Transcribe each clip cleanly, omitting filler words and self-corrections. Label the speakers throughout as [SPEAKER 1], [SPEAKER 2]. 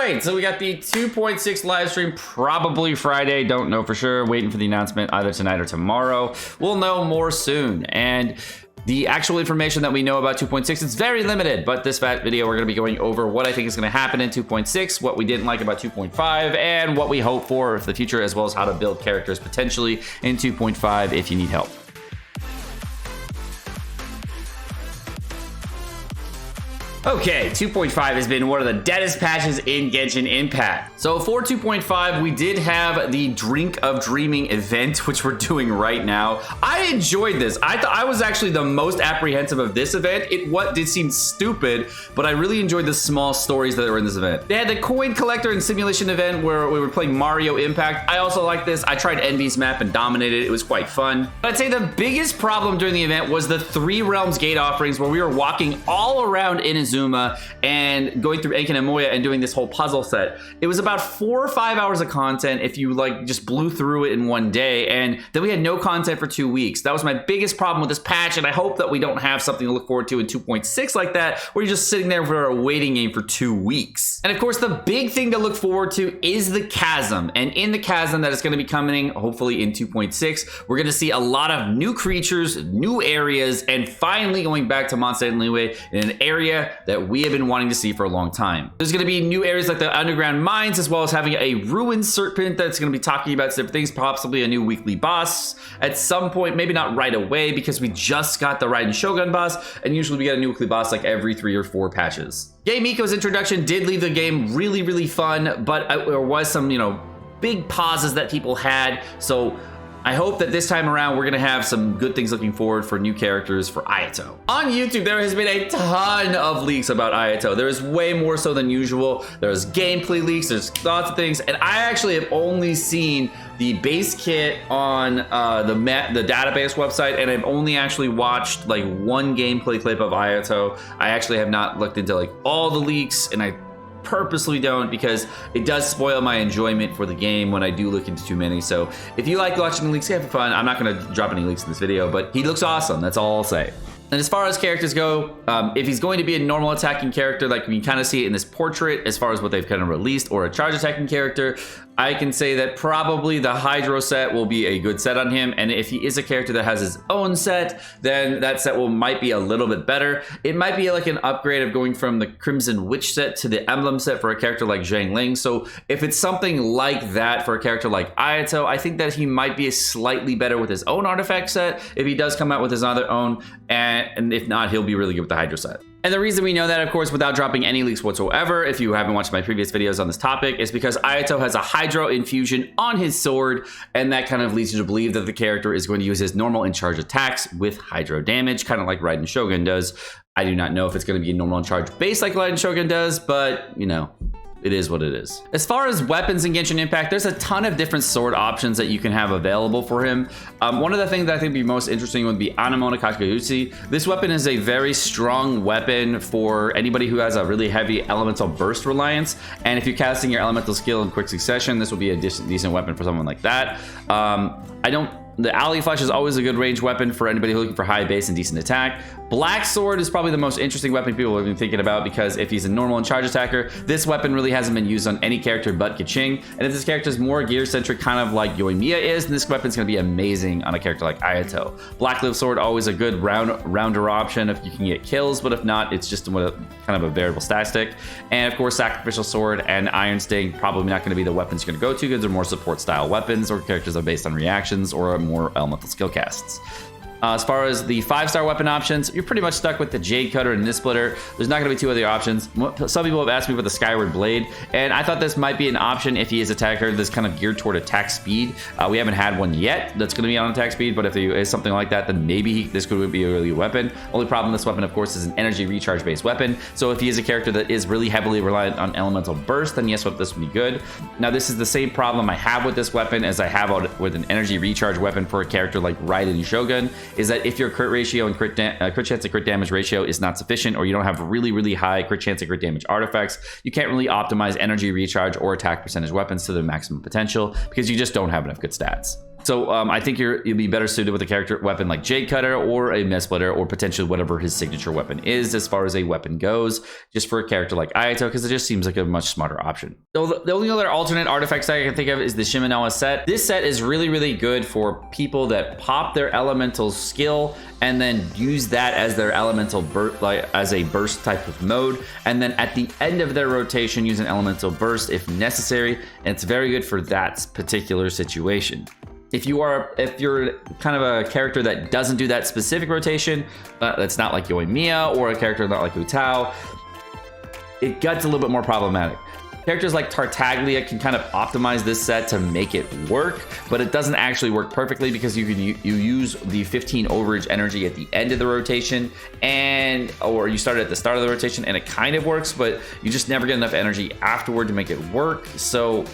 [SPEAKER 1] right, so we got the 2.6 live stream, probably Friday. Don't know for sure. Waiting for the announcement either tonight or tomorrow. We'll know more soon. And the actual information that we know about 2.6 is very limited, but this video we're going to be going over what I think is going to happen in 2.6, what we didn't like about 2.5, and what we hope for the future, as well as how to build characters potentially in 2.5 if you need help. Okay, 2.5 has been one of the deadest patches in Genshin Impact. So for 2.5, we did have the Drink of Dreaming event, which we're doing right now. I enjoyed this. I thought I was actually the most apprehensive of this event. It did seem stupid, but I really enjoyed the small stories that were in this event. They had the Coin Collector and Simulation event where we were playing Mario Impact. I also like this. I tried Envy's map and dominated. It was quite fun. But I'd say the biggest problem during the event was the 3 Realms Gate offerings, where we were walking all around Inazuma and going through Enkin and Moya and doing this whole puzzle set. It was about 4 or 5 hours of content if you like just blew through it in one day, and then we had no content for 2 weeks. That was my biggest problem with this patch, and I hope that we don't have something to look forward to in 2.6 like that, where you're just sitting there for a waiting game for 2 weeks. And of course, the big thing to look forward to is the Chasm, and in the Chasm that is going to be coming hopefully in 2.6, we're going to see a lot of new creatures, new areas, and finally going back to Mondstadt and Liyue in an area that we have been wanting to see for a long time. There's going to be new areas like the underground mines, as well as having a ruined serpent that's going to be talking about different things, possibly a new weekly boss at some point, maybe not right away because we just got the Raiden Shogun boss, and usually we get a new weekly boss like every 3 or 4 patches. Yae Miko's introduction did leave the game really fun, but there was some, big pauses that people had, so I hope that this time around we're going to have some good things looking forward for new characters for Ayato. On YouTube, there has been a ton of leaks about Ayato. There is way more so than usual. There's gameplay leaks, there's lots of things, and I actually have only seen the base kit on the database website, and I've only actually watched like 1 gameplay clip of Ayato. I actually have not looked into like all the leaks, and I purposely don't, because it does spoil my enjoyment for the game when I do look into too many. So if you like watching the leaks, have fun. I'm not going to drop any leaks in this video, but he looks awesome. That's all I'll say. And as far as characters go, if he's going to be a normal attacking character, like we kind of see it in this portrait, as far as what they've kind of released, or a charge attacking character, I can say that probably the Hydro set will be a good set on him. And if he is a character that has his own set, then that set might be a little bit better. It might be like an upgrade of going from the Crimson Witch set to the Emblem set for a character like Zhang Ling. So if it's something like that for a character like Ayato, I think that he might be slightly better with his own artifact set if he does come out with his other own. And if not, he'll be really good with the Hydro set. And the reason we know that, of course, without dropping any leaks whatsoever, if you haven't watched my previous videos on this topic, is because Ayato has a Hydro infusion on his sword, and that kind of leads you to believe that the character is going to use his normal in charge attacks with Hydro damage, kind of like Raiden Shogun does. I do not know if it's going to be a normal in charge base like Raiden Shogun does, but, it is what it is. As far as weapons in Genshin Impact, there's a ton of different sword options that you can have available for him. One of the things that I think would be most interesting would be Anamona Kakagutsu. This weapon is a very strong weapon for anybody who has a really heavy elemental burst reliance. And if you're casting your elemental skill in quick succession, this will be a decent weapon for someone like that. The Alley Flash is always a good range weapon for anybody looking for high base and decent attack. Black Sword is probably the most interesting weapon people have been thinking about, because if he's a normal and charge attacker, this weapon really hasn't been used on any character but Keqing. And if this character is more gear-centric, kind of like Yoimiya is, then this weapon's going to be amazing on a character like Ayato. Black Live Sword, always a good rounder option if you can get kills, but if not, it's just kind of a variable stat stick. And of course, Sacrificial Sword and Iron Sting, probably not going to be the weapons you're going to go to, because they're more support style weapons, or characters that are based on reactions or more elemental skill casts. As far as the 5-star weapon options, you're pretty much stuck with the Jade Cutter and Nis Splitter. There's not going to be 2 other options. Some people have asked me about the Skyward Blade, and I thought this might be an option if he is a attacker that's kind of geared toward attack speed. We haven't had one yet that's going to be on attack speed, but if there is something like that, then maybe this could be a really good weapon. Only problem with this weapon, of course, is an energy recharge based weapon. So if he is a character that is really heavily reliant on elemental burst, then yes, this would be good. Now, this is the same problem I have with this weapon as I have with an energy recharge weapon for a character like Raiden Shogun, is that if your crit ratio and crit chance to crit damage ratio is not sufficient, or you don't have really high crit chance to crit damage artifacts, you can't really optimize energy recharge or attack percentage weapons to their maximum potential, because you just don't have enough good stats. So I think you'll be better suited with a character weapon like Jade Cutter or a Mess Splitter or potentially whatever his signature weapon is as far as a weapon goes, just for a character like Ayato, because it just seems like a much smarter option. So the only other alternate artifact set I can think of is the Shimenawa set. This set is really, really good for people that pop their elemental skill and then use that as their elemental burst, like as a burst type of mode, and then at the end of their rotation use an elemental burst if necessary, and it's very good for that particular situation. If you're kind of a character that doesn't do that specific rotation, that's not like Yoimiya or a character not like Hu Tao, it gets a little bit more problematic. Characters like Tartaglia can kind of optimize this set to make it work, but it doesn't actually work perfectly because you use the 15 overage energy at the end of the rotation, or you start at the start of the rotation, and it kind of works, but you just never get enough energy afterward to make it work. So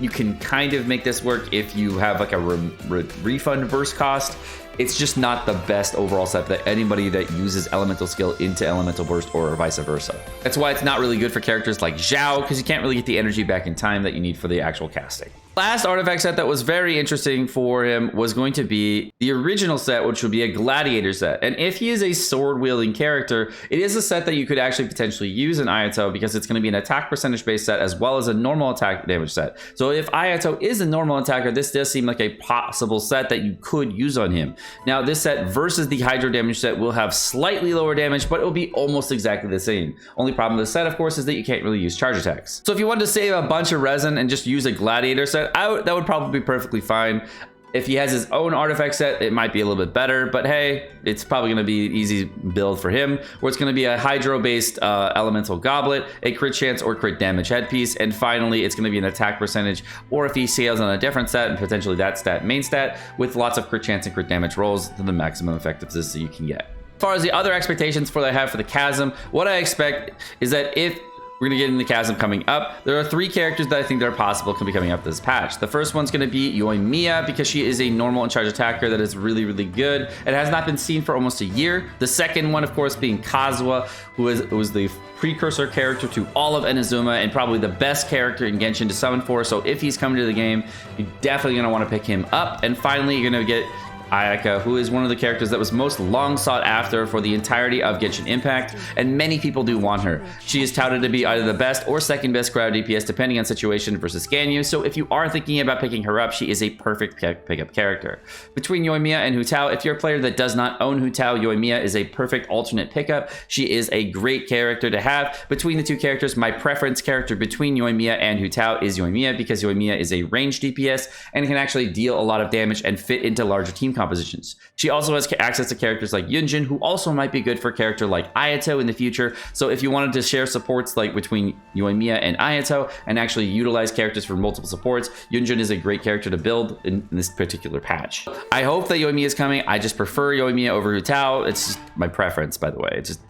[SPEAKER 1] you can kind of make this work if you have like a refund burst cost. It's just not the best overall set that anybody that uses elemental skill into elemental burst or vice versa. That's why it's not really good for characters like Zhao, because you can't really get the energy back in time that you need for the actual casting. Last artifact set that was very interesting for him was going to be the original set, which would be a gladiator set. And if he is a sword wielding character, it is a set that you could actually potentially use in Ayato because it's going to be an attack percentage based set as well as a normal attack damage set. So if Ayato is a normal attacker, this does seem like a possible set that you could use on him. Now this set versus the hydro damage set will have slightly lower damage, but it will be almost exactly the same. Only problem with the set, of course, is that you can't really use charge attacks. So if you wanted to save a bunch of resin and just use a gladiator set, that would probably be perfectly fine. If he has his own artifact set, it might be a little bit better, but hey, it's probably going to be an easy build for him, where it's going to be a hydro-based elemental goblet, a crit chance or crit damage headpiece, and finally, it's going to be an attack percentage, or if he scales on a different stat, and potentially that stat, main stat, with lots of crit chance and crit damage rolls to the maximum effectiveness that you can get. As far as the other expectations that I have for the Chasm, what I expect is that if we're going to get in the Chasm coming up, there are 3 characters that I think that are possible can be coming up this patch. The first one's going to be Yoimiya, because she is a normal and charge attacker that is really, really good. It has not been seen for almost a year. The second one, of course, being Kazuha, who was the precursor character to all of Inazuma and probably the best character in Genshin to summon for. So if he's coming to the game, you're definitely going to want to pick him up. And finally, you're going to get Ayaka, who is one of the characters that was most long sought after for the entirety of Genshin Impact, and many people do want her. She is touted to be either the best or second best crowd DPS depending on situation versus Ganyu, so if you are thinking about picking her up, she is a perfect pickup character. Between Yoimiya and Hu Tao, if you're a player that does not own Hu Tao, Yoimiya is a perfect alternate pickup. She is a great character to have. Between the two characters, my preference character between Yoimiya and Hu Tao is Yoimiya, because Yoimiya is a ranged DPS and can actually deal a lot of damage and fit into larger team compositions. She also has access to characters like Yunjin, who also might be good for a character like Ayato in the future. So if you wanted to share supports like between Yoimiya and Ayato and actually utilize characters for multiple supports, Yunjin is a great character to build in this particular patch. I hope that Yoimiya is coming. I just prefer Yoimiya over Hu Tao. It's just my preference, by the way. It's just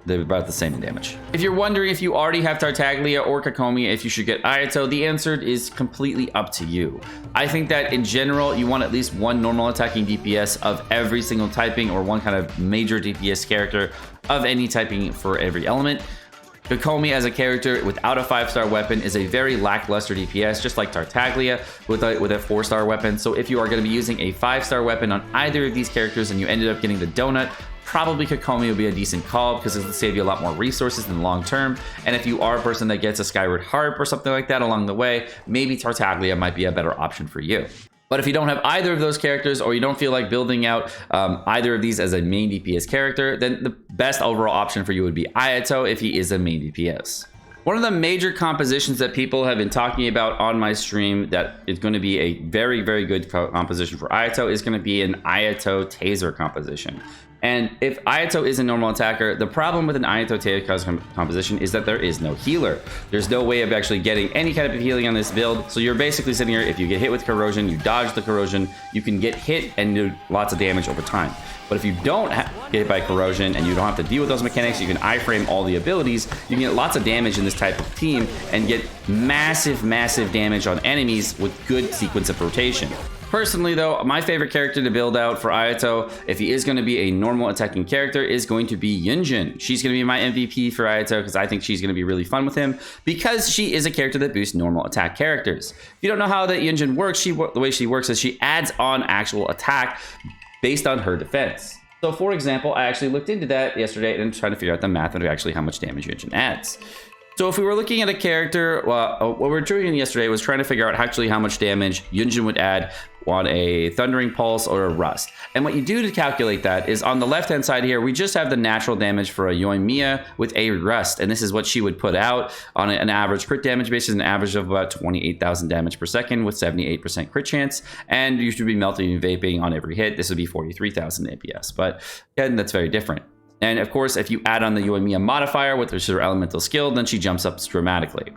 [SPEAKER 1] they're about the same in damage. If you're wondering if you already have Tartaglia or Kokomi, if you should get Ayato, the answer is completely up to you. I think that in general, you want at least one normal attacking DPS of every single typing, or one kind of major DPS character of any typing for every element. Kokomi as a character without a 5-star weapon is a very lackluster DPS, just like Tartaglia with a 4-star weapon. So if you are going to be using a 5-star weapon on either of these characters and you ended up getting the donut, probably Kokomi will be a decent call because it'll save you a lot more resources in the long term. And if you are a person that gets a Skyward Harp or something like that along the way, maybe Tartaglia might be a better option for you. But if you don't have either of those characters, or you don't feel like building out either of these as a main DPS character, then the best overall option for you would be Ayato if he is a main DPS. One of the major compositions that people have been talking about on my stream that is going to be a very, very good composition for Ayato is going to be an Ayato Taser composition. And if Ayato is a normal attacker, the problem with an Ayato Taser composition is that there is no healer. There's no way of actually getting any kind of healing on this build. So you're basically sitting here, if you get hit with corrosion, you dodge the corrosion, you can get hit and do lots of damage over time. But if you don't get hit by corrosion and you don't have to deal with those mechanics, you can iframe all the abilities, you can get lots of damage in this type of team and get massive, massive damage on enemies with good sequence of rotation. Personally though, my favorite character to build out for Ayato, if he is going to be a normal attacking character, is going to be Yunjin. She's going to be my MVP for Ayato because I think she's going to be really fun with him because she is a character that boosts normal attack characters. If you don't know how that Yunjin works, the way she works is she adds on actual attack based on her defense. So for example, I actually looked into that yesterday and tried to figure out the math of actually how much damage Yunjin adds. So if we were looking at a character, what we were doing yesterday was trying to figure out actually how much damage Yunjin would add on a Thundering Pulse or a Rust. And what you do to calculate that is on the left-hand side here, we just have the natural damage for a Yoimiya with a Rust. And this is what she would put out on an average crit damage basis, an average of about 28,000 damage per second with 78% crit chance. And you should be melting and vaping on every hit. This would be 43,000 APS. But again, that's very different. And of course, if you add on the Yoimiya modifier with her elemental skill, then she jumps up dramatically.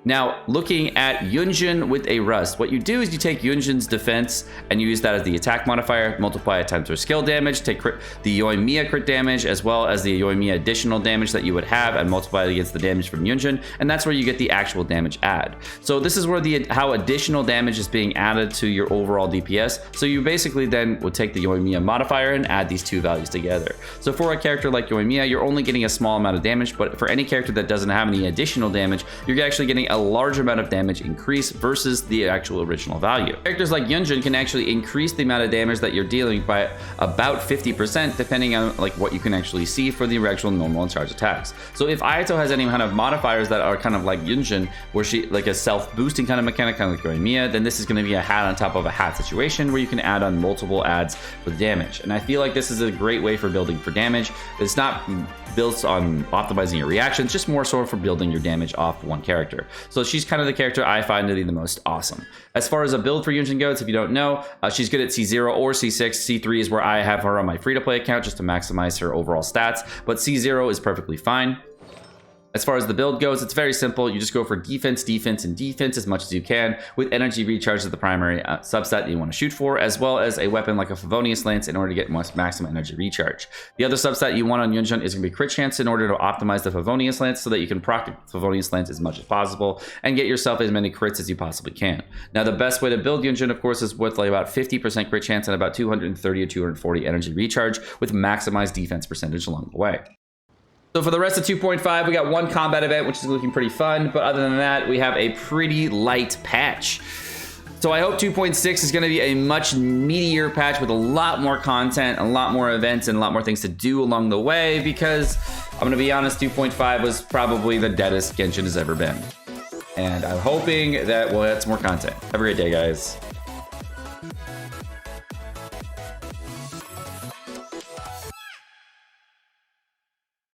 [SPEAKER 1] Now, looking at Yunjin with a Rust, what you do is you take Yunjin's defense and you use that as the attack modifier, multiply it times her skill damage, take the Yoimiya crit damage as well as the Yoimiya additional damage that you would have and multiply it against the damage from Yunjin, and that's where you get the actual damage add. So this is where how additional damage is being added to your overall DPS. So you basically then would take the Yoimiya modifier and add these two values together. So for a character like Yoimiya, you're only getting a small amount of damage, but for any character that doesn't have any additional damage, you're actually getting a large amount of damage increase versus the actual original value. Characters like Yunjin can actually increase the amount of damage that you're dealing by about 50% depending on like what you can actually see for the actual normal and charge attacks. So if Ayato has any kind of modifiers that are kind of like Yunjin, where she like a self-boosting kind of mechanic, kind of like Yoimiya, then this is going to be a hat on top of a hat situation where you can add on multiple adds for the damage. And I feel like this is a great way for building for damage. It's not built on optimizing your reactions, just more so for building your damage off one character. So she's kind of the character I find to be the most awesome. As far as a build for Yunjin goes, if you don't know, she's good at C0 or C6. C3 is where I have her on my free-to-play account just to maximize her overall stats, but C0 is perfectly fine. As far as the build goes, it's very simple. You just go for defense, defense, and defense as much as you can, with energy recharge as the primary subset that you want to shoot for, as well as a weapon like a Favonius Lance in order to get maximum energy recharge. The other subset you want on Yunjin is going to be crit chance in order to optimize the Favonius Lance so that you can proc the Favonius Lance as much as possible and get yourself as many crits as you possibly can. Now, the best way to build Yunjin, of course, is with like about 50% crit chance and about 230 or 240 energy recharge with maximized defense percentage along the way. So for the rest of 2.5, we got one combat event, which is looking pretty fun. But other than that, we have a pretty light patch. So I hope 2.6 is going to be a much meatier patch with a lot more content, a lot more events, and a lot more things to do along the way. Because I'm going to be honest, 2.5 was probably the deadest Genshin has ever been. And I'm hoping that we'll add some more content. Have a great day, guys.